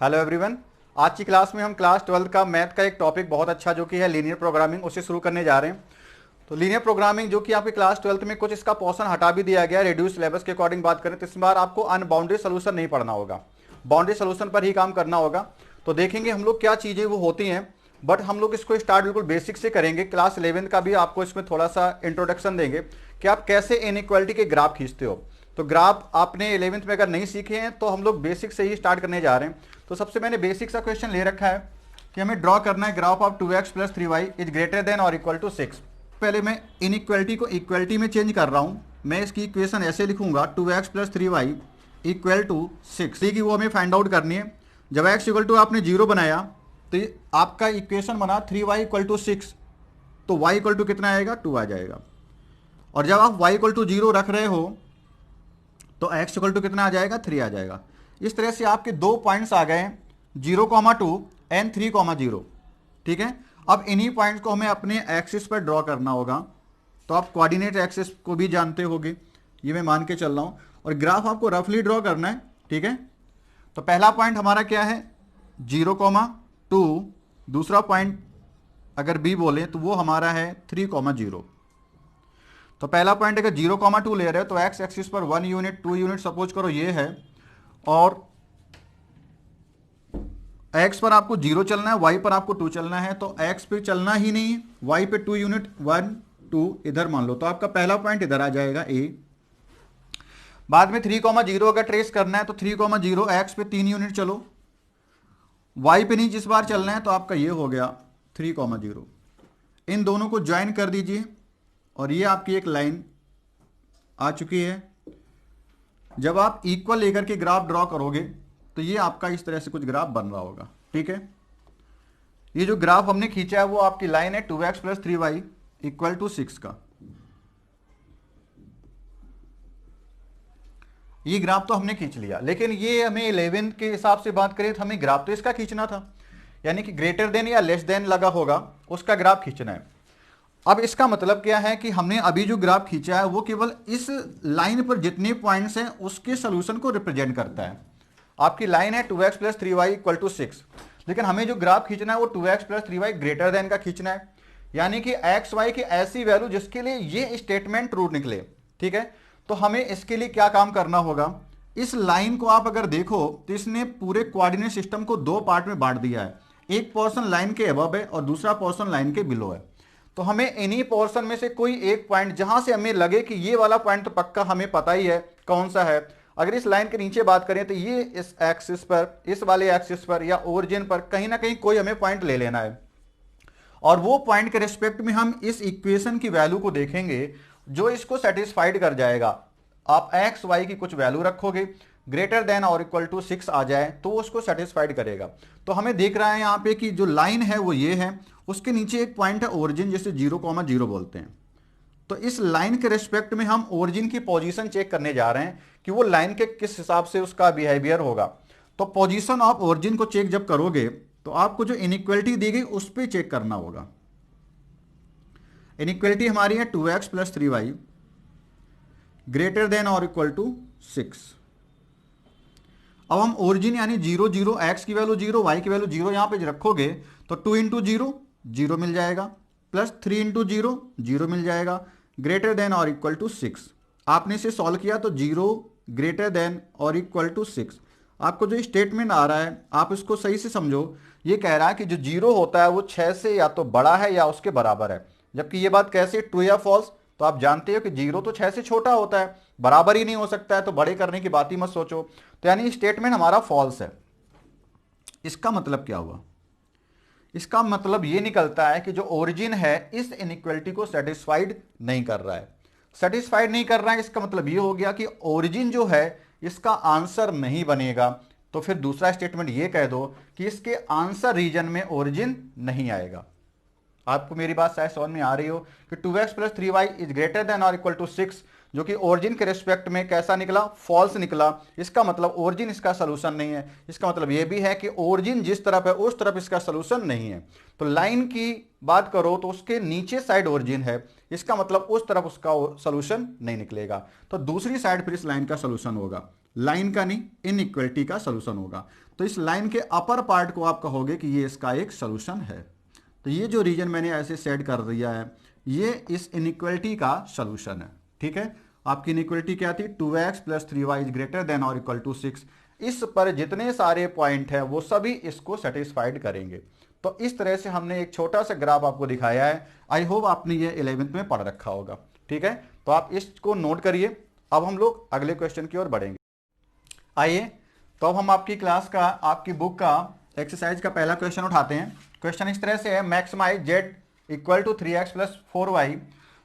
Hello everyone. आज की class में हम क्लास 12 का मैथ का एक टॉपिक बहुत अच्छा जो कि है लीनियर प्रोग्रामिंग, उसे शुरू करने जा रहे हैं। तो लीनियर प्रोग्रामिंग जो कि आपकी क्लास 12 में कुछ इसका पोर्शन हटा भी दिया गया, रिड्यूस सिलेबस के अकॉर्डिंग बात करें तो इस बार आपको अनबाउंडेड सोल्यूशन नहीं पढ़ना होगा, बाउंडेड सोल्यूशन पर ही काम करना होगा। तो देखेंगे हम लोग क्या चीज़ें वो होती हैं, बट हम लोग इसको स्टार्ट बिल्कुल बेसिक से करेंगे। क्लास 11 का भी आपको इसमें थोड़ा सा इंट्रोडक्शन देंगे कि आप कैसे इनइक्वालिटी के ग्राफ खींचते हो। तो ग्राफ आपने 11th में अगर नहीं सीखे हैं तो हम लोग बेसिक से ही स्टार्ट करने जा रहे हैं। तो सबसे मैंने बेसिक सा क्वेश्चन ले रखा है कि हमें ड्रॉ करना है graph of 2x plus 3y is greater than और इक्वल टू 6। पहले मैं इनइक्वालिटी को इक्वलिटी में चेंज कर रहा हूं। मैं इसकी इक्वेशन ऐसे लिखूंगा 2x plus 3y equal to 6 की वो हमें फाइंड आउट करनी है। जब x इक्वल टू आपने 0 बनाया तो आपका इक्वेशन बना 3y इक्वल टू 6, तो y इक्वल टू कितना आएगा, 2 आ जाएगा। और जब आप y इक्वल टू 0 रख रहे हो तो x इक्वल टू कितना आ जाएगा, 3 आ जाएगा। इस तरह से आपके दो पॉइंट्स आ गए हैं 0,2 एंड 3,0। ठीक है, अब इन्हीं पॉइंट्स को हमें अपने एक्सिस पर ड्रॉ करना होगा। तो आप कोऑर्डिनेट एक्सिस को भी जानते होगे, ये मैं मान के चल रहा हूं। और ग्राफ आपको रफली ड्रॉ करना है। ठीक है, तो पहला पॉइंट हमारा क्या है, 0,2। दूसरा पॉइंट अगर b बोले तो वो हमारा है 3,0। तो पहला पॉइंट अगर 0,2 ले रहे हो तो एक्स एक्सिस पर 1 यूनिट 2 यूनिट सपोज करो ये है, और x पर आपको 0 चलना है, y पर आपको 2 चलना है। तो x पे चलना ही नहीं, y पे 2 यूनिट 1 2 इधर मान लो, तो आपका पहला पॉइंट इधर आ जाएगा a। बाद में 3,0 अगर ट्रेस करना है तो 3,0 x पे 3 यूनिट चलो, y पे नहीं जिस बार चलना है, तो आपका ये हो गया 3,0। इन दोनों को ज्वाइन कर दीजिए और ये आपकी एक लाइन आ चुकी है। जब आप इक्वल लेकर के ग्राफ ड्रॉ करोगे तो ये आपका इस तरह से कुछ ग्राफ बन रहा होगा। ठीक है, ये जो ग्राफ हमने खींचा है वो आपकी लाइन है 2x plus 3y equal to 6 का। ये ग्राफ तो हमने खींच लिया, लेकिन ये हमें 11 के हिसाब से बात करें तो हमें ग्राफ तो इसका खींचना था, यानी कि ग्रेटर देन या लेस देन लगा होगा उसका ग्राफ खींचना है। अब इसका मतलब क्या है कि हमने अभी जो ग्राफ खींचा है वो केवल इस लाइन पर जितने पॉइंट्स हैं उसके सोल्यूशन को रिप्रेजेंट करता है। आपकी लाइन है 2x plus 3y equal to 6, लेकिन हमें जो ग्राफ खींचना है वो 2x plus 3y greater than का खींचना है, यानी कि x y की ऐसी वैल्यू जिसके लिए ये स्टेटमेंट ट्रू निकले। ठीक है, तो हमें इसके लिए क्या काम करना होगा, इस लाइन को आप अगर देखो तो इसने पूरे कोऑर्डिनेट सिस्टम को दो पार्ट में बांट दिया है। एक पोर्शन लाइन के अबव है और दूसरा पोर्शन लाइन के बिलो है। तो हमें इन्हीं पोर्शन में से कोई एक पॉइंट जहां से हमें लगे कि ये वाला पॉइंट तो पक्का हमें पता ही है कौन सा है। अगर इस लाइन के नीचे बात करें तो ये इस एक्सिस पर, इस वाले एक्सिस पर या ओरिजिन पर कहीं ना कहीं कोई हमें पॉइंट ले लेना है, और वो पॉइंट के रिस्पेक्ट में हम इस इक्वेशन की वैल्यू को देखेंगे जो इसको सेटिस्फाइड कर जाएगा। आप एक्स वाई की कुछ वैल्यू रखोगे, ग्रेटर देन और इक्वल टू 6 आ जाए तो उसको सेटिस्फाइड करेगा। तो हमें देख रहा है यहाँ पे कि जो लाइन है वो ये है, उसके नीचे एक पॉइंट है ओरिजिन जिसे 0,0 बोलते हैं। तो इस लाइन के रिस्पेक्ट में हम ओरिजिन की पोजीशन चेक करने जा रहे हैं कि वो लाइन के किस हिसाब से उसका बिहेवियर होगा। तो पोजीशन ऑफ ओरिजिन को चेक जब करोगे तो आपको जो इनइक्वालिटी दी गई उस पर चेक करना होगा। इनइक्वालिटी हमारी है 2x plus 3y greater than और इक्वल टू 6। अब हम ओरिजिन यानी 0 0 x की वैल्यू 0 y की वैल्यू 0 यहां पे रखोगे तो 2 इंटू 0 0 मिल जाएगा, प्लस 3 इंटू 0 0 मिल जाएगा, ग्रेटर देन और इक्वल टू 6। आपने इसे सॉल्व किया तो 0 ग्रेटर देन और इक्वल टू 6। आपको जो स्टेटमेंट आ रहा है आप इसको सही से समझो। ये कह रहा है कि जो 0 होता है वो 6 से या तो बड़ा है या उसके बराबर है। जबकि ये बात कैसे, ट्रू या फॉल्स, तो आप जानते हो कि 0 तो 6 से छोटा होता है, बराबर ही नहीं हो सकता है, तो बड़े करने की बात ही मत सोचो। तो यानी स्टेटमेंट हमारा फॉल्स है। इसका मतलब क्या हुआ, इसका मतलब ये निकलता है कि जो ओरिजिन है इस इनइक्वालिटी को सेटिस्फाइड नहीं कर रहा है। सेटिस्फाइड नहीं कर रहा है, इसका मतलब ये हो गया कि ओरिजिन जो है इसका आंसर नहीं बनेगा। तो फिर दूसरा स्टेटमेंट ये कह दो कि इसके आंसर रीजन में ओरिजिन नहीं आएगा। आपको मेरी बात शायद समझ में आ रही हो कि 2x plus 3y is greater than और इक्वल टू 6। जो कि ओरिजिन के रिस्पेक्ट में कैसा निकला, फॉल्स निकला। इसका मतलब ओरिजिन इसका सोल्यूशन नहीं है। इसका मतलब यह भी है कि ओरिजिन जिस तरफ है उस तरफ इसका सोल्यूशन नहीं है। तो लाइन की बात करो तो उसके नीचे साइड ओरिजिन है, इसका मतलब उस तरफ उसका सोल्यूशन नहीं निकलेगा। तो दूसरी साइड फिर इस लाइन का सोल्यूशन होगा, लाइन का नहीं, इनइक्वलिटी का सोल्यूशन होगा। तो इस लाइन के अपर पार्ट को आप कहोगे कि ये इसका एक सोल्यूशन है। तो ये जो रीजन मैंने ऐसे सेट कर दिया है, ये इस इनइक्वलिटी का सोल्यूशन है। ठीक है, आपकी इनइक्वलिटी क्या थी, 2x + 3y is greater than और इक्वल टू 6। इस पर जितने सारे पॉइंट हैं वो सभी इसको सेटिस्फाइड करेंगे। तो इस तरह से हमने एक छोटा सा ग्राफ आपको दिखाया है। आई होप आपने ये 11th में पढ़ रखा होगा। ठीक है, तो आप इसको नोट करिए। अब हम लोग अगले क्वेश्चन की ओर बढ़ेंगे। आइए, तो अब हम आपकी क्लास का, आपकी बुक का एक्सरसाइज का पहला क्वेश्चन उठाते हैं। क्वेश्चन इस तरह से है, maximise z = 3x + 4y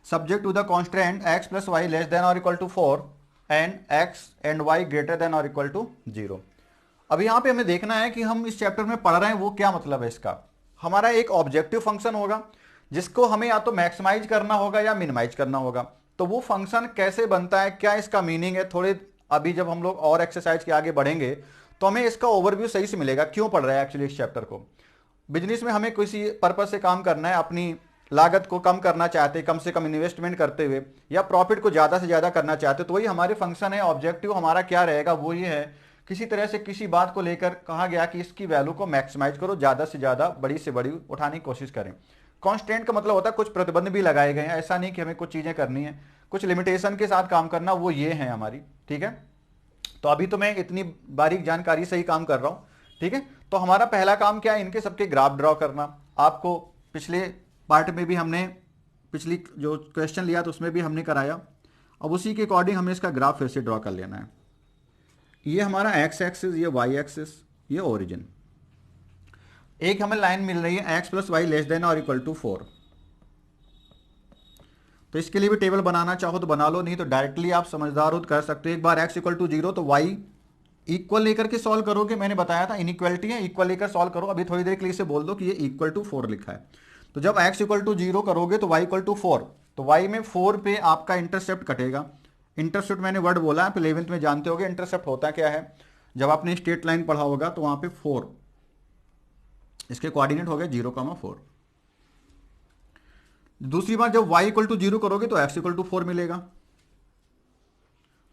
subject to the constant x + y less than और equal to 4 and x and y greater than और इक्वल टू 0। अब यहाँ पे हमें देखना है कि हम इस चैप्टर में पढ़ रहे हैं वो क्या मतलब है इसका। हमारा एक ऑब्जेक्टिव फंक्शन होगा जिसको हमें या तो मैक्सिमाइज करना होगा या मिनिमाइज करना होगा। तो वो फंक्शन कैसे बनता है, क्या इसका मीनिंग है, थोड़े अभी जब हम लोग और एक्सरसाइज के आगे बढ़ेंगे तो हमें इसका ओवरव्यू सही से मिलेगा, क्यों पढ़ रहा है एक्चुअली इस चैप्टर को। बिजनेस में हमें किसी पर्पज से काम करना है, अपनी लागत को कम करना चाहते, कम से कम इन्वेस्टमेंट करते हुए, या प्रॉफिट को ज़्यादा से ज़्यादा करना चाहते, तो वही हमारे फंक्शन है। ऑब्जेक्टिव हमारा क्या रहेगा, वो ये है, किसी तरह से किसी बात को लेकर कहा गया कि इसकी वैल्यू को मैक्सिमाइज करो, ज़्यादा से ज़्यादा, बड़ी से बड़ी उठाने की कोशिश करें। कॉन्स्टेंट का मतलब होता है कुछ प्रतिबंध भी लगाए गए हैं, ऐसा नहीं कि हमें कुछ चीज़ें करनी है, कुछ लिमिटेशन के साथ काम करना, वो ये है हमारी। ठीक है, तो अभी तो मैं इतनी बारीक जानकारी से ही काम कर रहा हूँ। ठीक है, तो हमारा पहला काम क्या है, इनके सबके ग्राफ ड्रॉ करना। आपको पिछले पार्ट में भी हमने, पिछली जो क्वेश्चन लिया तो उसमें भी हमने कराया। अब उसी के अकॉर्डिंग हमें इसका ग्राफ फिर से ड्रॉ कर लेना है। ये हमारा एक्स एक्सिस, ये वाई एक्सिस, ये ओरिजिन। एक हमें लाइन मिल रही है x + y लेस देन और इक्वल टू 4। तो इसके लिए भी टेबल बनाना चाहो तो बना लो, नहीं तो डायरेक्टली आप समझदार हो तो कर सकते हो। एक बार x = 0 तो y इक्वल लेकर के सॉल्व करोगे। मैंने बताया था इनइक्वलिटी है, इक्वल लेकर सॉल्व करो। अभी थोड़ी देर के लिए इसे बोल दो कि ये इक्वल टू 4 लिखा है। तो जब x = 0 करोगे तो y = 4, तो y में 4 पे आपका इंटरसेप्ट कटेगा। इंटरसेप्ट मैंने वर्ड बोला, आप 11th में जानते होगे इंटरसेप्ट होता क्या है। जब आपने स्ट्रेट लाइन पढ़ा होगा तो वहां पे 4, इसके कोऑर्डिनेट हो गए 0,4। दूसरी बार जब y = 0 करोगे तो x = 4 मिलेगा।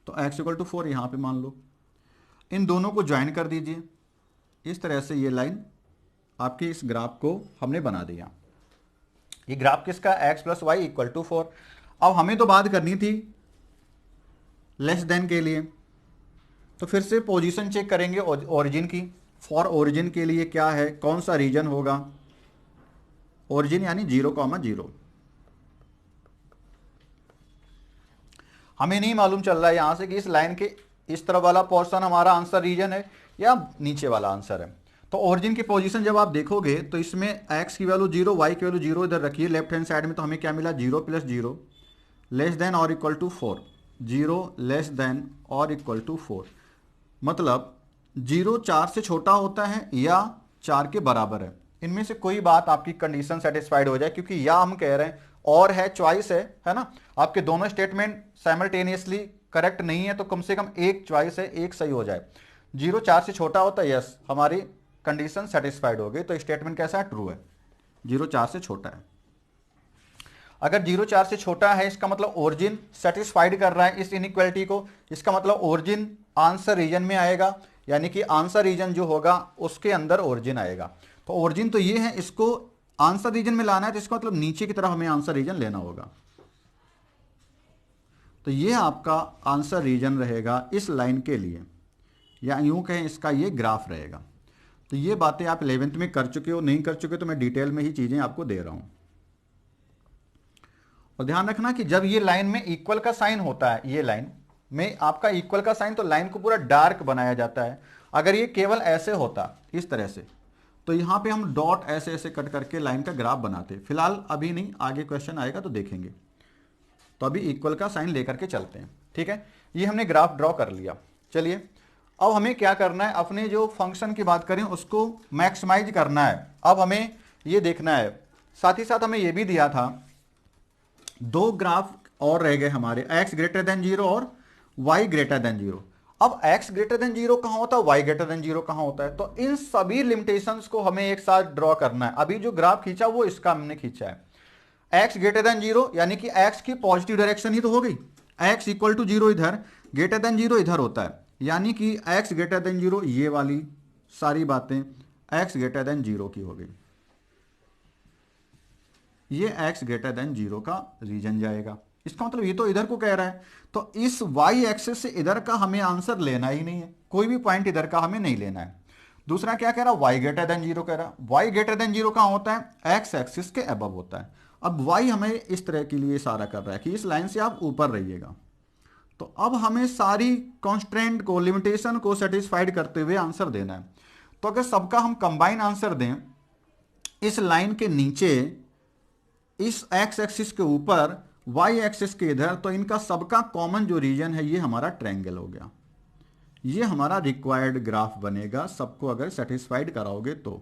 तो x = 4 यहां पे मान लो। इन दोनों को ज्वाइन कर दीजिए। इस तरह से ये लाइन आपके इस ग्राफ को हमने बना दिया। ये ग्राफ किसका, x + y = 4। अब हमें तो बात करनी थी लेस देन के लिए, तो फिर से पोजीशन चेक करेंगे ओरिजिन की। फॉर ओरिजिन के लिए क्या है, कौन सा रीजन होगा, ओरिजिन यानी 0,0। हमें नहीं मालूम चल रहा है यहां से कि इस लाइन के इस तरफ वाला पोर्शन हमारा आंसर रीजन है या नीचे वाला आंसर है। तो ओरिजिन की पोजीशन जब आप देखोगे तो इसमें x की वैल्यू 0, y की वैल्यू 0 इधर रखिए लेफ्ट हैंड साइड में। तो हमें क्या मिला, 0 + 0 लेस देन और इक्वल टू 4, 0 लेस देन और इक्वल टू 4। मतलब 0 4 से छोटा होता है या 4 के बराबर है। इनमें से कोई बात आपकी कंडीशन सेटिस्फाइड हो जाए, क्योंकि या हम कह रहे हैं और है, चॉइस है ना। आपके दोनों स्टेटमेंट साइमल्टेनियसली करेक्ट नहीं है तो कम से कम एक चॉइस है, एक सही हो जाए। 0 4 से छोटा होता है, यस, हमारी कंडीशन सेटिस्फाइड हो गई। तो स्टेटमेंट कैसा है, ट्रू है, 0 4 से छोटा है। अगर 0 4 से छोटा है इसका मतलब ओरिजिन सेटिस्फाइड कर रहा है इस इनइक्वालिटी को। इसका मतलब ओरिजिन आंसर रीजन में आएगा, यानी कि आंसर रीजन जो होगा उसके अंदर ओरिजिन आएगा। तो ओरिजिन तो ये है, इसको आंसर रीजन में लाना है, तो इसका मतलब नीचे की तरफ हमें आंसर रीजन लेना होगा। तो ये आपका आंसर रीजन रहेगा इस लाइन के लिए, या यूं कहें इसका ये ग्राफ रहेगा। तो ये बातें आप 11th में कर चुके हो, नहीं कर चुके तो मैं डिटेल में ही चीजें आपको दे रहा हूं। और ध्यान रखना कि जब ये लाइन में इक्वल का साइन होता है, ये लाइन में आपका इक्वल का साइन, तो लाइन को पूरा डार्क बनाया जाता है। अगर ये केवल ऐसे होता इस तरह से, तो यहां पे हम डॉट ऐसे ऐसे कट करके लाइन का ग्राफ बनाते। फिलहाल अभी नहीं, आगे क्वेश्चन आएगा तो देखेंगे। तो अभी इक्वल का साइन लेकर के चलते हैं। ठीक है, ये हमने ग्राफ ड्रॉ कर लिया। चलिए अब हमें क्या करना है, अपने जो फंक्शन की बात करें उसको मैक्सिमाइज करना है। अब हमें ये देखना है, साथ ही साथ हमें ये भी दिया था 2 ग्राफ और रह गए हमारे x ग्रेटर देन 0 और y ग्रेटर देन 0। अब x ग्रेटर देन 0 कहां होता है, y ग्रेटर देन 0 कहां होता है, तो इन सभी लिमिटेशंस को हमें एक साथ ड्रॉ करना है। अभी जो ग्राफ खींचा वो इसका हमने खींचा है, x ग्रेटर देन 0 यानी कि x की पॉजिटिव डायरेक्शन ही तो हो गई, x इक्वल टू 0 इधर, ग्रेटर देन 0 इधर होता है, यानी कि x ग्रेटर देन 0 ये वाली सारी बातें x ग्रेटर देन 0 की हो गई। ये x ग्रेटर देन 0 का रीजन जाएगा। इसका मतलब ये तो इधर को कह रहा है, तो इस y एक्सिस से इधर का हमें आंसर लेना ही नहीं है, कोई भी पॉइंट इधर का हमें नहीं लेना है। दूसरा क्या कह रहा है, y ग्रेटर देन 0 कह रहा है। y ग्रेटर देन 0 कहां होता है, x एक्सिस के अबव होता है। अब y हमें इस तरह के लिए इशारा कर रहा है कि इस लाइन से आप ऊपर रहिएगा। तो अब हमें सारी कॉन्स्ट्रेंट को, लिमिटेशन को सेटिस्फाइड करते हुए आंसर देना है। तो अगर सबका हम कंबाइन आंसर दें, इस लाइन के नीचे, इस x एक्सिस के ऊपर, y एक्सिस के इधर, तो इनका सबका कॉमन जो रीजन है ये हमारा ट्रायंगल हो गया। ये हमारा रिक्वायर्ड ग्राफ बनेगा सबको अगर सेटिस्फाइड कराओगे तो।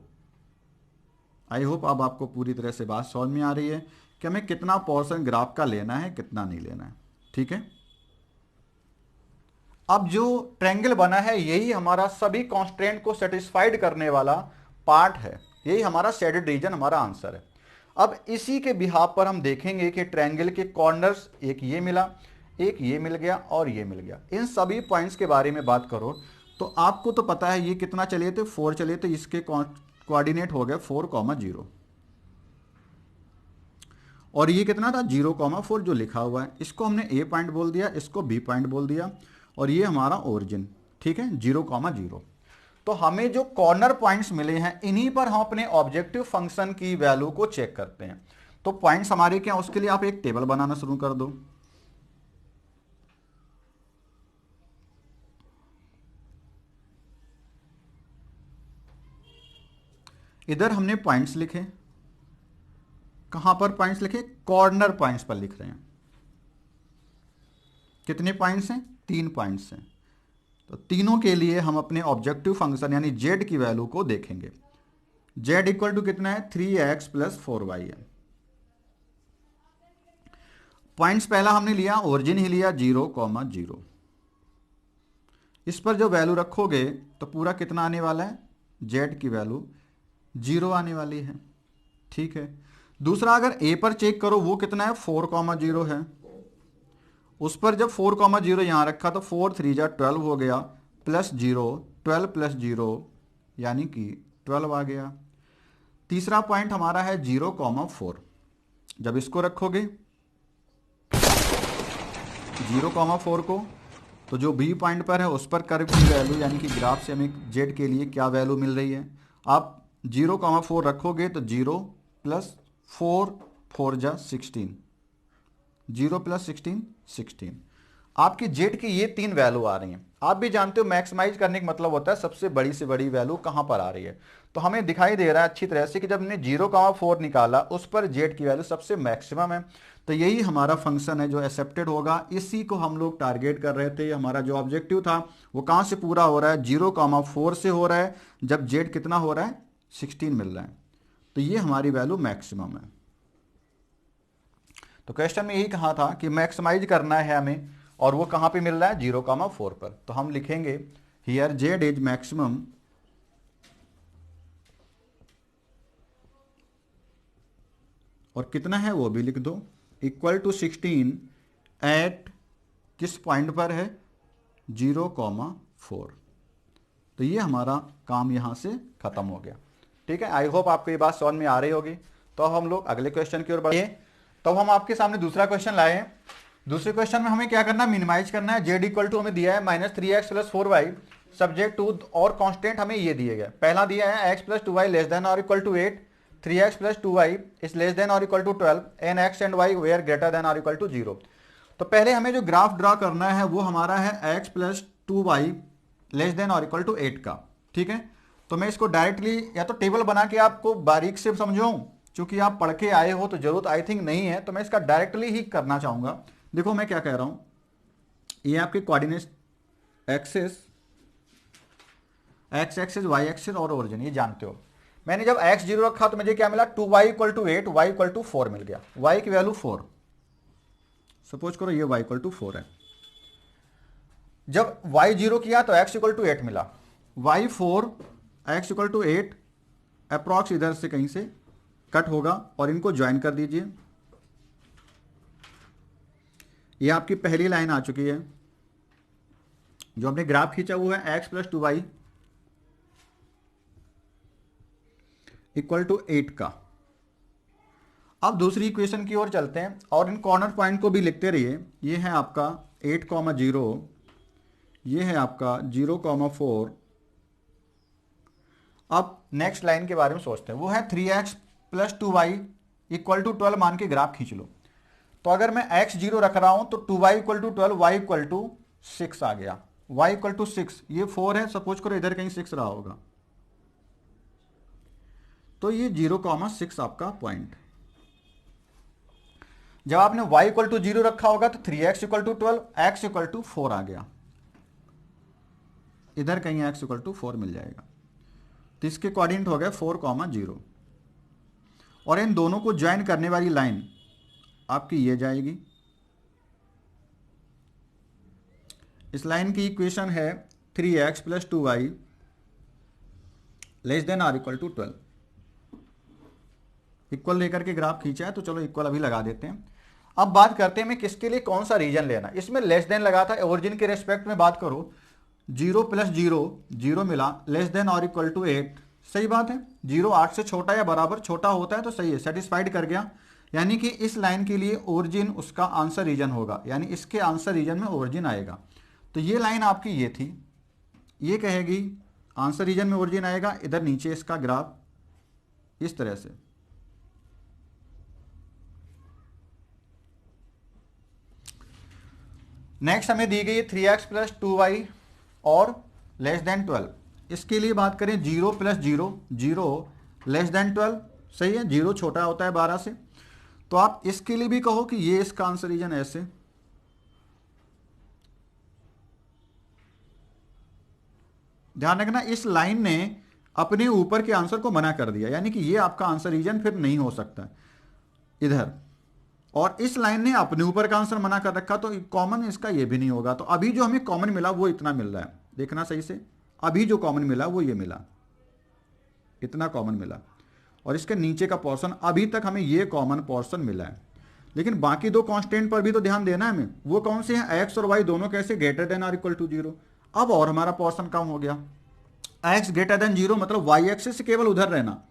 आई होप अब आपको पूरी तरह से बात समझ में आ रही है कि हमें कितना पोर्शन ग्राफ का लेना है, कितना नहीं लेना है। ठीक है, अब जो ट्रायंगल बना है यही हमारा सभी कॉन्स्ट्रेंट को सेटिस्फाइड करने वाला पार्ट है, यही हमारा शेडेड रीजन हमारा आंसर है। अब इसी के बिहाफ पर हम देखेंगे कि ट्रायंगल के कॉर्नर्स, एक ये मिला, एक ये मिल गया और ये मिल गया। इन सभी पॉइंट्स के बारे में बात करो तो आपको तो पता है ये कितना चले थे, 4 चले थे, इसके कोऑर्डिनेट हो गए 4,0 और ये कितना था 0,4 जो लिखा हुआ है। इसको हमने ए पॉइंट बोल दिया, इसको बी पॉइंट बोल दिया और ये हमारा ओरिजिन। ठीक है, 0,0। तो हमें जो कॉर्नर पॉइंट्स मिले हैं इन्हीं पर हम अपने ऑब्जेक्टिव फंक्शन की वैल्यू को चेक करते हैं। तो पॉइंट्स हमारे क्या, उसके लिए आप एक टेबल बनाना शुरू कर दो। इधर हमने पॉइंट्स लिखे, कहां पर पॉइंट्स लिखे, कॉर्नर पॉइंट्स पर लिख रहे हैं। कितने पॉइंट्स हैं, 3 पॉइंट्स हैं। तो तीनों के लिए हम अपने ऑब्जेक्टिव फंक्शन यानी z की वैल्यू को देखेंगे। z इक्वल टू कितना है, 3x प्लस 4y है। पॉइंट्स पहला हमने लिया, ओरिजिन ही लिया 0,0। इस पर जो वैल्यू रखोगे तो पूरा कितना आने वाला है, z की वैल्यू 0 आने वाली है। ठीक है, दूसरा अगर a पर चेक करो वो कितना है, 4,0 है। उस पर जब 4,0 यहां रखा तो 4 3 जा 12 हो गया, प्लस 0, 12 प्लस 0 यानी कि 12 आ गया। तीसरा पॉइंट हमारा है 0,4। जब इसको रखोगे 0,4 को, तो जो बी पॉइंट पर है उस पर कर्व की वैल्यू यानी कि ग्राफ से हमें जेड के लिए क्या वैल्यू मिल रही है। आप 0,4 रखोगे तो 0 प्लस 4 4 जा 16, 0 प्लस 16 16। आपकी जेड की ये 3 वैल्यू आ रही हैं। आप भी जानते हो मैक्सिमाइज करने का मतलब होता है सबसे बड़ी से बड़ी वैल्यू कहां पर आ रही है। तो हमें दिखाई दे रहा है अच्छी तरह से कि जब हमने 0,4 निकाला उस पर जेड की वैल्यू सबसे मैक्सिमम है। तो यही हमारा फंक्शन है जो एक्सेप्टेड होगा, इसी को हम लोग टारगेट कर रहे थे। हमारा जो ऑब्जेक्टिव था वो कहां से पूरा हो रहा है, 0,4 से हो रहा है, जब जेड कितना हो रहा है 16 मिल रहा है। तो ये हमारी वैल्यू मैक्सिमम है। तो क्वेश्चन में यही कहा था कि मैक्सिमाइज करना है हमें, और वो कहां पे मिल रहा है 0,4 पर। तो हम लिखेंगे हियर जेड इज मैक्सिमम और कितना है वो भी लिख दो, इक्वल टू 16 एट किस पॉइंट पर है 0,4। तो ये हमारा काम यहां से खत्म हो गया। ठीक है, आई होप आपको ये बात समझ में आ रही होगी। तो हम लोग अगले क्वेश्चन की ओर बढ़े। तो हम आपके सामने दूसरा क्वेश्चन लाए हैं। दूसरे क्वेश्चन में हमें क्या करना है, मिनिमाइज करना है। जेड इक्वल टू हमें दिया है -3x plus 4y subject to, और कांस्टेंट हमें ये दिए गए। पहला दिया है x plus 2y less than और equal to 8, 3x plus 2y is less than और equal to 12 and x and y where greater than और इक्वल टू 0। तो पहले हमें जो ग्राफ ड्रा करना है वो हमारा है x plus 2y less than और इक्वल टू 8 का। ठीक है, तो मैं इसको डायरेक्टली या तो टेबल बना के आपको बारीक से समझाऊं, चूंकि आप पढ़ के आए हो तो जरूरत आई थिंक नहीं है, तो मैं इसका डायरेक्टली ही करना चाहूंगा। देखो मैं क्या कह रहा हूं, ये आपके coordinate axis, x axis, y axis और ओरिजिन ये जानते हो। मैंने जब x 0 रखा तो मुझे क्या मिला, 2y equal to 8, y equal to 4 मिल गया। y की वैल्यू 4, सपोज करो ये y इक्वल टू 4 है। जब y 0 किया तो x इक्वल टू 8 मिला, y 4 x equal to 8 approx इधर से कहीं से कट होगा और इनको ज्वाइन कर दीजिए। ये आपकी पहली लाइन आ चुकी है। जो हमने ग्राफ खींचा हुआ है x plus 2y equal to 8 का। अब दूसरी इक्वेशन की ओर चलते हैं और इन कॉर्नर पॉइंट को भी लिखते रहिए। ये है आपका 8,0, ये है आपका 0,4। अब नेक्स्ट लाइन के बारे में सोचते हैं, वो है 3x plus 2y equal to 12 मान के ग्राफ खींच लो। तो अगर मैं x 0 रख रहा हूं तो 2y equal to 12, y equal to 6 आ गया। y इक्वल टू 6, ये 4 है, सपोज करो इधर कहीं 6 रहा होगा, तो ये 0,6 आपका पॉइंट। जब आपने y इक्वल टू 0 रखा होगा तो 3x equal to 12, x equal to 4 आ गया, इधर कहीं x इक्वल टू 4 मिल जाएगा। तो इसके कोऑर्डिनेट हो गए 4,0 और इन दोनों को ज्वाइन करने वाली लाइन आपकी ये जाएगी। इस लाइन की इक्वेशन है 3x plus 2y less than or equal to 12। Equal लेकर के ग्राफ खींचा है तो चलो इक्वल अभी लगा देते हैं। अब बात करते हैं मैं किसके लिए कौन सा रीजन लेना। इसमें लेस देन लगा था, ओरिजिन के रेस्पेक्ट में बात करो, 0 प्लस 0 0 मिला, लेस देन और इक्वल टू 8, सही बात है। 0 8 से छोटा या बराबर छोटा होता है तो सही है, सेटिस्फाइड कर गया। यानी कि इस लाइन के लिए ओरिजिन उसका आंसर रीजन होगा, यानी इसके आंसर रीजन में ओरिजिन आएगा। तो ये लाइन आपकी ये थी, ये कहेगी आंसर रीजन में ओरिजिन आएगा। इधर नीचे इसका ग्राफ इस तरह से। नेक्स्ट हमें दी गई है 3x प्लस 2y और लेस देन 12। इसके लिए बात करें 0 प्लस 0 0 लेस देन 12, सही है। 0 छोटा होता है 12 से, तो आप इसके लिए भी कहो कि ये इसका आंसर रीजन ऐसे। ध्यान रखना, इस लाइन ने अपने ऊपर के आंसर को मना कर दिया, यानी कि ये आपका आंसर रीजन फिर नहीं हो सकता इधर। और इस लाइन ने अपने ऊपर का आंसर मना कर रखा, तो कॉमन इसका ये भी नहीं होगा। तो अभी जो हमें कॉमन मिला वो इतना मिल रहा है, देखना सही से। अभी जो कॉमन मिला वो ये मिला, इतना कॉमन मिला। और इसके नीचे का पोर्शन अभी तक हमें ये कॉमन पोर्शन मिला है। लेकिन बाकी दो कांस्टेंट पर भी तो ध्यान देना है हमें। वो कौन से हैं? x और y दोनों कैसे? Greater than or equal to 0। अब और हमारा पोर्शन कम हो गया। x ग्रेटर देन 0 मतलब y एक्सिस से केवल उधर रहना।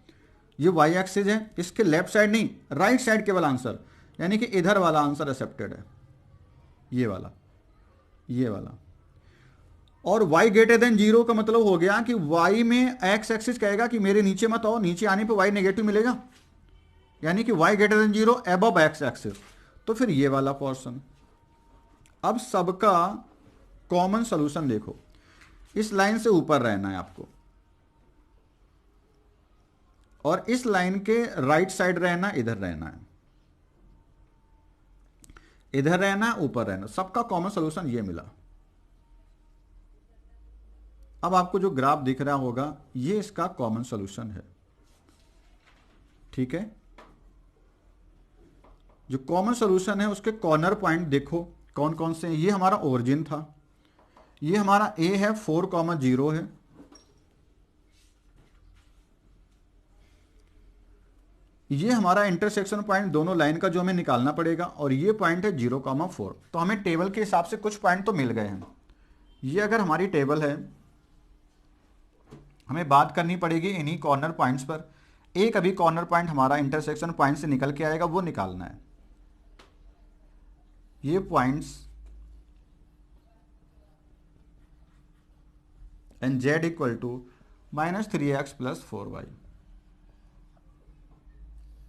ये y एक्सिस है, इसके लेफ्ट साइड नहीं, राइट साइड केवल आंसर, यानी कि इधर वाला आंसर एक्सेप्टेड है, ये वाला, ये वाला। और y ग्रेटर देन 0 का मतलब हो गया कि y में x एक्सिस कहेगा कि मेरे नीचे मत आओ, नीचे आने पे y नेगेटिव मिलेगा, यानी कि y greater then 0 above x axis, तो फिर ये वाला पोर्शन। अब सबका कॉमन सॉल्यूशन देखो, इस लाइन से ऊपर रहना है आपको और इस लाइन के राइट साइड रहना, इधर रहना है, इधर रहना है, ऊपर रहना। सबका कॉमन सॉल्यूशन ये मिला। अब आपको जो ग्राफ दिख रहा होगा ये इसका कॉमन सॉल्यूशन है, ठीक है। जो कॉमन सॉल्यूशन है उसके कॉर्नर पॉइंट देखो कौन कौन से हैं। ये हमारा ओरिजिन था, ये हमारा a है, 4,0 है, ये हमारा इंटरसेक्शन पॉइंट दोनों लाइन का जो हमें निकालना पड़ेगा, और ये पॉइंट है 0,4। तो हमें टेबल के हिसाब से कुछ पॉइंट तो मिल गए हैं। ये अगर हमारी टेबल है, हमें बात करनी पड़ेगी इन्हीं कॉर्नर पॉइंट्स पर। एक अभी कॉर्नर पॉइंट हमारा इंटरसेक्शन पॉइंट से निकल के आएगा, वो निकालना है। ये points and z equal to -3x plus 4y।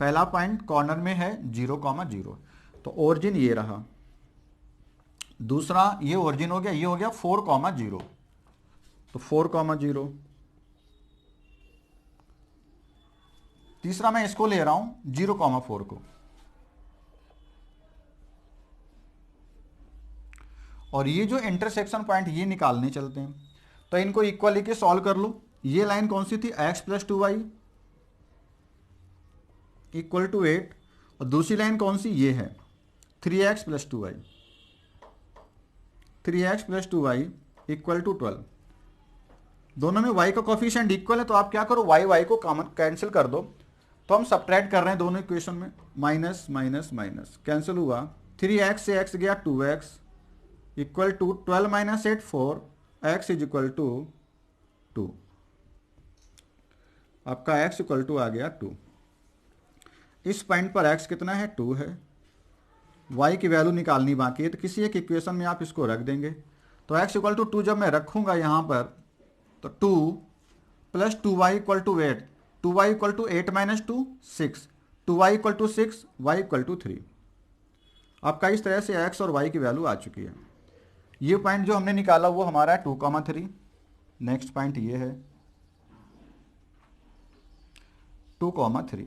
पहला पॉइंट कॉर्नर में है 0,0, तो ओरिजिन ये रहा। दूसरा ये ओरिजिन हो गया, ये हो गया 4,0, तो 4,0। तीसरा मैं इसको ले रहा हूं 0,4 को, और ये जो इंटरसेक्शन पॉइंट ये निकालने चलते हैं। तो इनको इक्वल लेके सॉल्व कर लो। ये लाइन कौन सी थी? x plus 2y equal to 8, और दूसरी लाइन कौन सी? ये है 3x plus 2y, 3x plus 2y equal to 12। दोनों में y का कोफिशिएंट इक्वल है तो आप क्या करो, y को कॉमन कैंसिल कर दो। तो हम सब्ट्रैक्ट कर रहे हैं दोनों इक्वेशन में, माइनस माइनस माइनस कैंसिल हुआ, 3x से x गया 2x equal to 12 minus 8 4, x is equal to 2। आपका x इक्वल टू आ गया 2। इस पॉइंट पर x कितना है, 2 है। y की वैल्यू निकालनी बाकी है, तो किसी एक इक्वेशन में आप इसको रख देंगे। तो x इक्वल टू 2 जब मैं रखूंगा यहाँ पर, तो 2 plus 2y equal to 8, 2y equal to 8 minus 2 6, 2y equal to 6, y equal to 3। आपका इस तरह से x और y की वैल्यू आ चुकी है। ये पॉइंट जो हमने निकाला वो हमारा है 2,3। नेक्स्ट पॉइंट ये है 2,3।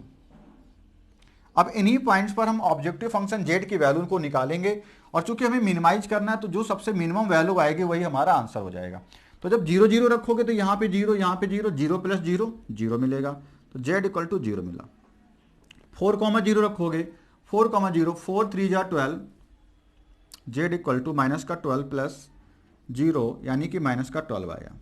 अब इन्हीं पॉइंट्स पर हम ऑब्जेक्टिव फंक्शन z की वैल्यू को निकालेंगे, और चूंकि हमें मिनिमाइज करना है तो जो सबसे मिनिमम वैल्यू आएगी वही हमारा आंसर हो जाएगा। तो जब 0 0 रखोगे तो यहाँ पे 0, यहाँ पे 0, 0 प्लस 0 0 मिलेगा, तो z इक्वल टू 0 मिला। 4,0 रखोगे, 4,0 4 3 जा 12, z इक्वल टू माइनस का 12 प्लस 0 यानी कि माइनस का 12 आया।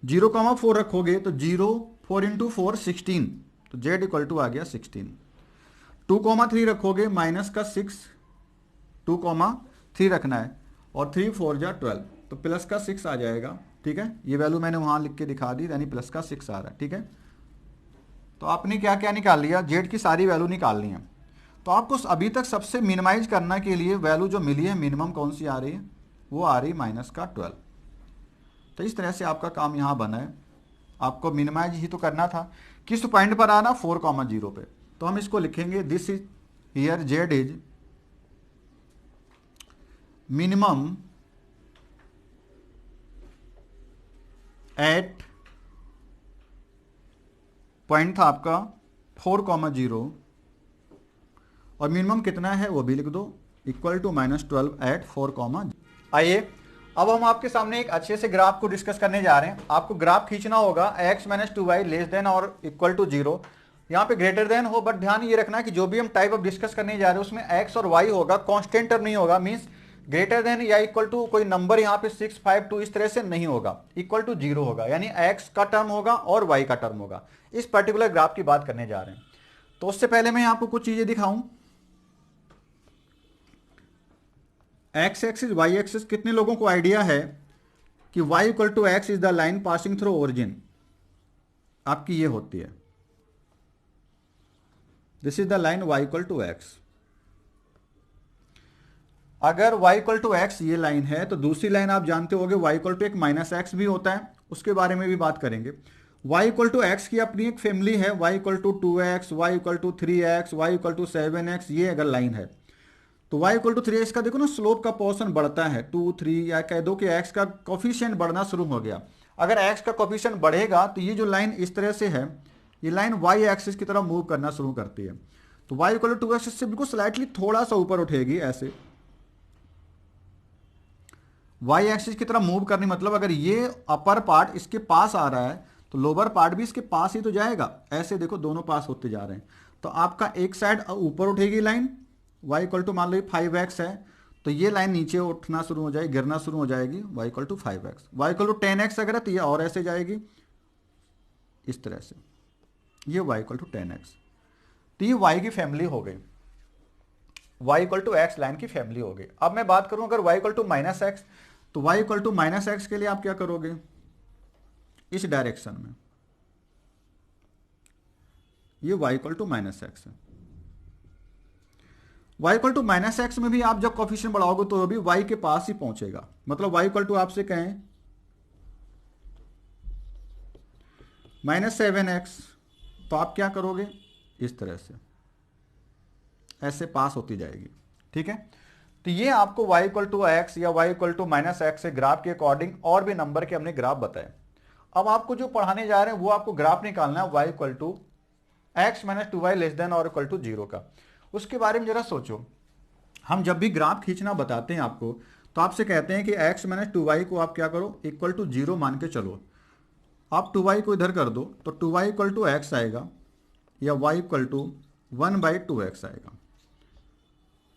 0,4 रखोगे तो 0 4 इंटू 4 16, तो z इक्वल टू आ गया 16। 2,3 रखोगे माइनस का 6, 2,3 रखना है, और 3 4 जा 12, तो प्लस का 6 आ जाएगा। ठीक है, ये वैल्यू मैंने वहाँ लिख के दिखा दी, यानी प्लस का 6 आ रहा है। ठीक है, तो आपने क्या क्या निकाल लिया, जेड की सारी वैल्यू निकालनी है। तो आपको अभी तक सबसे मिनिमाइज करने के लिए वैल्यू जो मिली है मिनिमम कौन सी आ रही है, वो आ रही माइनस का 12। तो इस तरह से आपका काम यहाँ बना है। आपको मिनिमाइज ही तो करना था। किस पॉइंट पर आना, 4,0 पे। तो हम इसको लिखेंगे, this is here z is minimum at, point था आपका 4,0, और मिनिमम कितना है वो भी लिख दो, इक्वल टू -12 एट 4,0। आइए अब हम आपके सामने एक अच्छे से ग्राफ को डिस्कस करने जा रहे हैं। आपको ग्राफ खींचना होगा x - 2y लेस देन और इक्वल टू 0। यहाँ पे ग्रेटर देन हो, बट ध्यान ये रखना कि जो भी हम टाइप ऑफ डिस्कस करने जा रहे हैं उसमें x और y होगा, कांस्टेंट टर्म नहीं होगा। मींस ग्रेटर देन या इक्वल टू कोई नंबर यहाँ पे 6 5 2 इस तरह से नहीं होगा, इक्वल टू 0 होगा, यानी x का टर्म होगा और y का टर्म होगा। इस पर्टिकुलर ग्राफ की बात करने जा रहे हैं। तो उससे पहले मैं आपको कुछ चीजें दिखाऊं। x एक्सिस y एक्सिस, कितने लोगों को आइडिया है कि y equal to x is the line passing through origin, आपकी ये होती है, this is the line y equal to x. अगर y इक्वल टू एक्स ये लाइन है तो दूसरी लाइन आप जानते होंगे y इक्वल टू एक -x भी होता है, उसके बारे में भी बात करेंगे। y इक्वल टू एक्स की अपनी एक फैमिली है, y equal to 2x, y equal to 3x, y equal to 7x, ये अगर लाइन है तो y इक्वल टू 3x का देखो ना स्लोप का पोर्शन बढ़ता है, 2 3, या कह दो कि x का कोफिशिएंट बढ़ना शुरू हो गया। अगर x का कोफिशिएंट बढ़ेगा तो ये जो लाइन इस तरह से है, ये लाइन y एक्सिस की तरफ मूव करना शुरू करती है। तो y इक्वल टू 2x से बिल्कुल स्लाइटली थोड़ा सा ऊपर उठेगी, ऐसे y एक्सिस की तरफ मूव करनी, मतलब अगर ये अपर पार्ट इसके पास आ रहा है तो लोअर पार्ट भी इसके पास ही तो जाएगा। ऐसे देखो दोनों पास होते जा रहे हैं, तो आपका एक साइड ऊपर उठेगी लाइन, y इक्वल टू मान लो 5x है, तो ये लाइन नीचे उठना शुरू हो जाएगी, गिरना शुरू हो जाएगी, y equal to 5x। y equal to 10x अगर है तो ये और ऐसे जाएगी इस तरह से, ये y इक्वल टू 10x। तो ये y की फैमिली हो गई, y equal to x line की फैमिली हो गई। अब मैं बात करूं अगर y इक्वल टू -x, तो y इक्वल टू -x के लिए आप क्या करोगे, इस डायरेक्शन में, ये y इक्वल टू -x है। y इक्वल टू -x में भी आप जब कोफिशिएंट बढ़ाओगे तो भी y के पास ही पहुंचेगा। मतलब y इक्वल टू आपसे कहें -7x, तो आप क्या करोगे, इस तरह से ऐसे पास होती जाएगी। ठीक है, तो ये आपको y इक्वल टू एक्स या y इक्वल टू -x से ग्राफ के अकॉर्डिंग और भी नंबर के हमने ग्राफ बताए। अब आपको जो पढ़ाने जा रहे हैं वो आपको ग्राफ निकालना है y equal to x - 2y less than और इक्वल टू 0 का। उसके बारे में जरा सोचो। हम जब भी ग्राफ खींचना बताते हैं आपको तो आपसे कहते हैं कि x - 2y को आप क्या करो, इक्वल टू 0 मान के चलो। आप 2y को इधर कर दो तो 2y इक्वल टू एक्स आएगा, या y इक्वल टू 1/2x आएगा।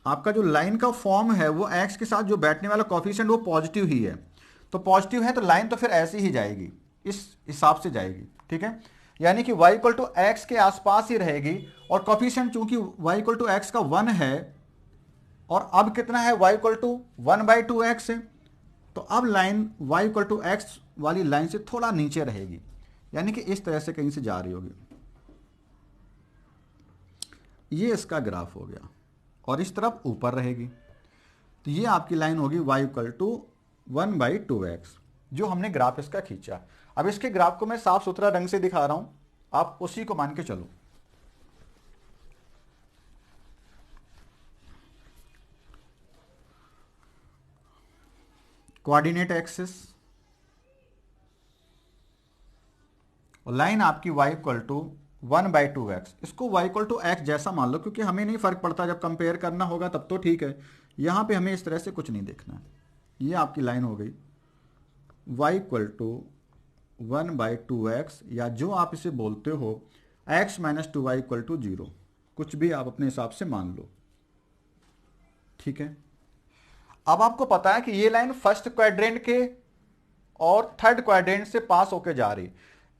आपका जो लाइन का फॉर्म है वो एक्स के साथ जो बैठने वाला कॉफिशिएंट वो पॉजिटिव ही है, तो पॉजिटिव है तो लाइन तो फिर ऐसी ही जाएगी, इस हिसाब से जाएगी, ठीक है। यानी कि y इक्वल टू एक्स के आसपास ही रहेगी, और कॉफिशिएंट चूंकि y इक्वल टू एक्स का 1 है, और अब कितना है y इक्वल टू 1/2x है, तो अब line y equal to x वाली लाइन से थोड़ा नीचे रहेगी, यानी कि इस तरह से कहीं से जा रही होगी। ये इसका ग्राफ हो गया, और इस तरफ ऊपर रहेगी, तो ये आपकी लाइन होगी y इक्वल टू 1/2x, जो हमने ग्राफ इसका खींचा। अब इसके ग्राफ को मैं साफ सुथरा रंग से दिखा रहा हूं, आप उसी को मान के चलो। कोऑर्डिनेट एक्सिस, और लाइन आपकी y इक्वल टू 1/2x, इसको y इक्वल टू एक्स जैसा मान लो, क्योंकि हमें नहीं फर्क पड़ता, जब कंपेयर करना होगा तब तो ठीक है। यहां पे हमें इस तरह से कुछ नहीं देखना है। ये आपकी लाइन हो गई y इक्वल टू 1/2x, या जो आप इसे बोलते हो x - 2y इक्वल टू 0, कुछ भी आप अपने हिसाब से मान लो, ठीक है। अब आपको पता है कि ये लाइन फर्स्ट क्वाड्रेंट के और थर्ड क्वाड्रेंट से पास होके जा रही,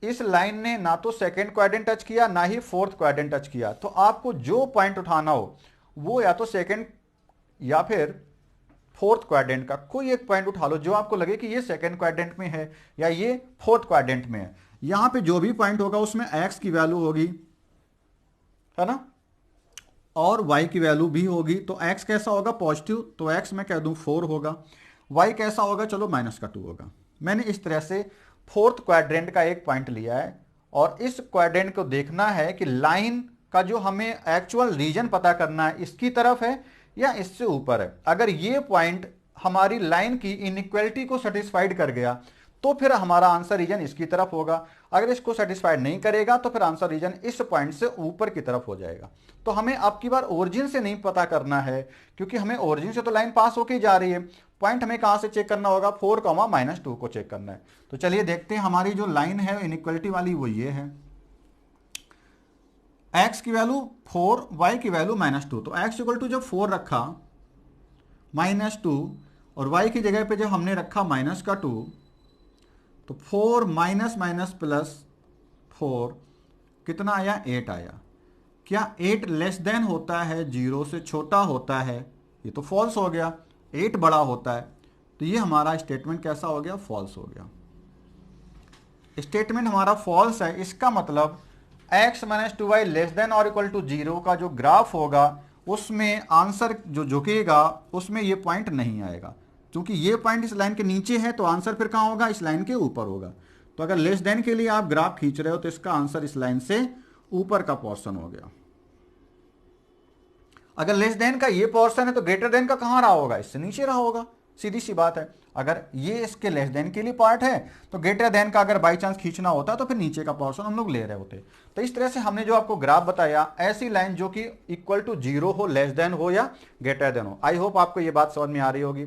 इस लाइन ने ना तो सेकंड क्वाड्रेंट टच किया ना ही फोर्थ क्वाड्रेंट टच किया, तो आपको जो पॉइंट उठाना हो वो या तो सेकंड या फिर फोर्थ क्वाड्रेंट का कोई एक पॉइंट उठा लो, जो आपको लगे कि ये सेकंड क्वाड्रेंट में है या ये फोर्थ क्वाड्रेंट में है। यहां पे जो भी पॉइंट होगा उसमें x की वैल्यू होगी, है ना, और y की वैल्यू भी होगी। तो x कैसा होगा, पॉजिटिव, तो x मैं कह दूं 4 होगा। y कैसा होगा, चलो -2 होगा। मैंने इस तरह से फोर्थ क्वाड्रेंट का एक पॉइंट लिया है, और इस क्वाड्रेंट को देखना है कि लाइन का जो हमें एक्चुअल रीजन पता करना है इसकी तरफ है या इससे ऊपर है। अगर ये पॉइंट हमारी लाइन की इनइक्वालिटी को सेटिस्फाइड कर गया तो फिर हमारा आंसर रीजन इसकी तरफ होगा, अगर इसको सेटिस्फाइड नहीं करेगा तो फिर आंसर रीजन इस पॉइंट से ऊपर की तरफ हो जाएगा। तो हमें अब की बार ओरिजिन से नहीं पता करना है, क्योंकि हमें ओरिजिन से तो लाइन पास होके जा रही है। पॉइंट हमें कहां से चेक करना होगा, 4, -2 को चेक करना है। तो चलिए देखते हैं, हमारी जो लाइन है इनइक्वालिटी वाली वो ये है, x की वैल्यू 4, y की वैल्यू -2। तो x इक्वल टू जब 4 रखा -2, और y की जगह पे जब हमने रखा -2, तो 4 -+4 कितना आया, 8 आया। क्या 8 लेस देन होता है 0 से छोटा होता है, ये तो फॉल्स हो गया। 8 बड़ा होता है, तो ये हमारा स्टेटमेंट कैसा हो गया, फॉल्स हो गया। स्टेटमेंट हमारा फॉल्स है, इसका मतलब x - 2y लेस देन और इक्वल टू 0 का जो ग्राफ होगा उसमें आंसर जो झुकेगा उसमें ये पॉइंट नहीं आएगा, क्योंकि ये पॉइंट इस लाइन के नीचे है, तो आंसर फिर कहां होगा, इस लाइन के ऊपर होगा। तो अगर लेस देन के लिए आप ग्राफ खींच रहे हो तो इसका आंसर इस लाइन से ऊपर का पोर्शन हो गया। अगर लेस देन का ये पोर्शन है तो ग्रेटर देन का कहां रहा होगा, इससे नीचे रहा होगा, सीधी सी बात है। अगर ये इसके लेस देन के लिए पार्ट है तो ग्रेटर देन का अगर बाई चांस खींचना होता तो फिर नीचे का पोर्शन हम लोग ले रहे होते। तो इस तरह से हमने जो आपको ग्राफ बताया, ऐसी लाइन जो कि इक्वल टू 0 हो, लेस देन हो या ग्रेटर देन हो। आई होप आपको ये बात समझ में आ रही होगी।